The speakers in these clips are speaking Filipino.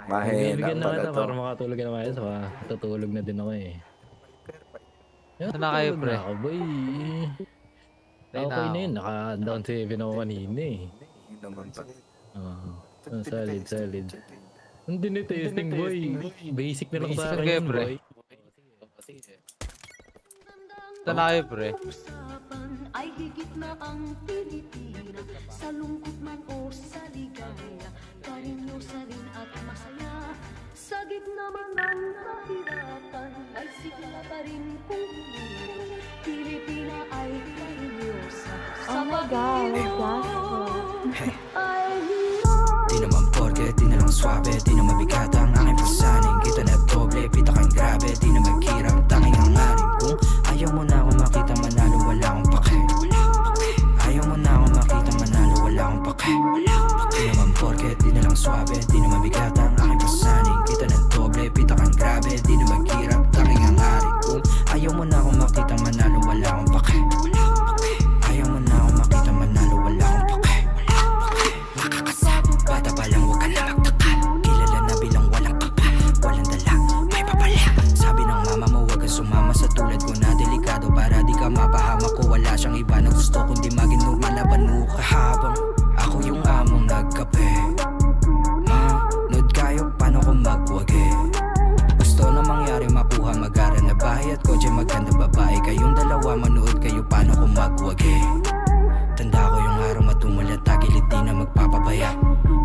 Mahina Bibigyan na pala kita to. para makatulog ka na maayos. Tutulog na din ako eh. Saan na kayo, Tutulog pre? na ako, boy. Okay na yun. Naka-down 7 ako kanina eh. Hindi naman pala. Solid, solid. Hindi na testing, boy. Basic na lang sa akin kayo, yun, pre. boy. Saan na kayo, pre? Ay higit na ang Pilipina. Sa lungkot man o sa ligaya, karinyosa rin at masaya. Sa gitna man ng kahirapan, ay sigla pa rin kung hindi. Pilipina ay karinyosa. Sa pag-ibig ay Di naman porke, di na lang swabe, di na mabigat ang aking pasaning. Kita na doble, pita kang grabe, di na magkirap, tanging hangarin. Kung ayaw mo na ako makita manalo, wala akong pake. Ayaw mo na ako makita manalo, wala akong pake. Di naman porke, di na lang swabe, di na mabigat ang aking pasaning. Kita na doble, pita kang grabe, di na magkirap, tanging hangarin. Kung ayaw mo na ako makita manalo, wala akong pake. Ayaw mo na ako makita manalo, wala akong pake. Bata pa lang, huwag ka na magtaka. Kilala na bilang walang kapa, walang dala, may papala. Sabi ng mama mo, huwag kang sumama sa tulad ko na delikado. Para di ka mapahamak ko, wala siyang iba na gusto kundi maging normal. Laban mo kahabang ako yung among nagkape. Manood kayo, paano ko magwagi? Gusto na mangyari, makuha mag-aral na bahay at kotse, maganda babae. Kayong dalawa, manood kayo, paano ko magwagi? Tanda ko yung araw matungal at tagilid, di na magpapabaya.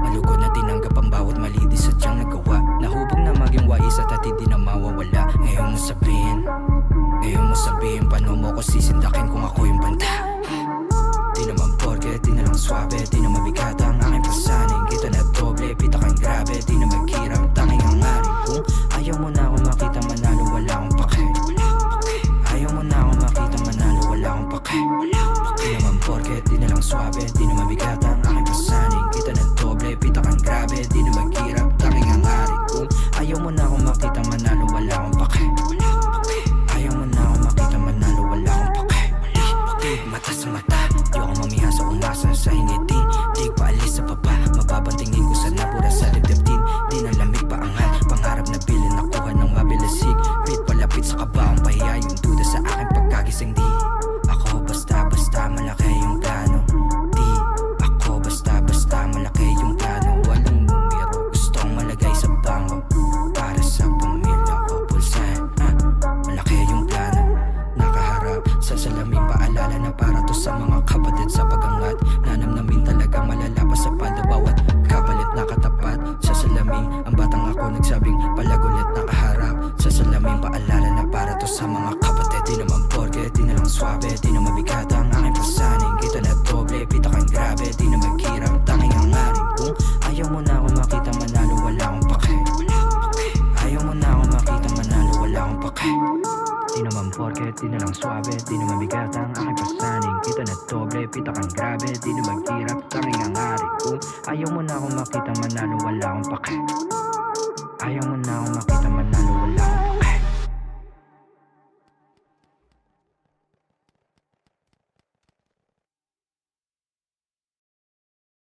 Malugod na tinanggap ang bawat mali, di sadyang nagawa. Nahubog na maging wais at di na mawawala. Ngayon mo sabihin, paano mo ko sisindakin kung ako yung banda? Di naman porke, di na lang swabe, di na mabigat ang aking pasaning. Kita na doble, pita kang grabe, di na magkirap, tanging hangarin. Kung ayaw mo na ako makita manalo, wala akong pake. Ayaw mo na ako makita manalo, wala akong pake. Di naman porke, di na lang swabe, di na mabigat ang aking pasaning. Kita na doble, pita kang grabe, di na magkirap, tanging hangarin. Kung ayaw mo na ako makita manalo, wala akong pake. Ayaw mo na ako makita manalo, wala akong pake. Tig mata sa mata, di ako mamiha sa umasa sa hingitin. Tig paalis sa baba, mababantingin ko sa napura sa dibdib. Di na lamig paangat, pangarap na bilin nakuha ng mabilasig. Pit palapit sa kabaong pahiya, yung duda sa aking pagkagising. Di ako basta-basta malaki yung plano. Di ako basta-basta malaki yung plano. Walang numero, gustong malagay sa bangko. Para sa pamilya ko, pulsan, malaki yung plano. Nakaharap sa salamin, paalala na para to sa mga kapatid sa pagangat. Nanamnamin talaga malala pa sa palda, bawat kapalit nakatapat sa salamin. Ang batang ako nagsabing palagulit, nakaharap sa salamin, paalala na para to sa mga kapatid. Di naman porke, di na lang swabe, di na mabigat ang aking pasaning. Kita na doble, pita kang grabe, di na magkirap, tanging hangarin. Kung ayaw mo na ako makita manalo, wala akong pake. Ayaw mo na ako makita manalo, wala akong pake. Di naman porke, di na lang swabe, di na mabigat ang aking pasaning. Kita na doble, pita kang grabe, di na magkirap, tanging hangarin. Kung ayaw mo na ako makita manalo, wala akong pake. Ayaw mo na ako makita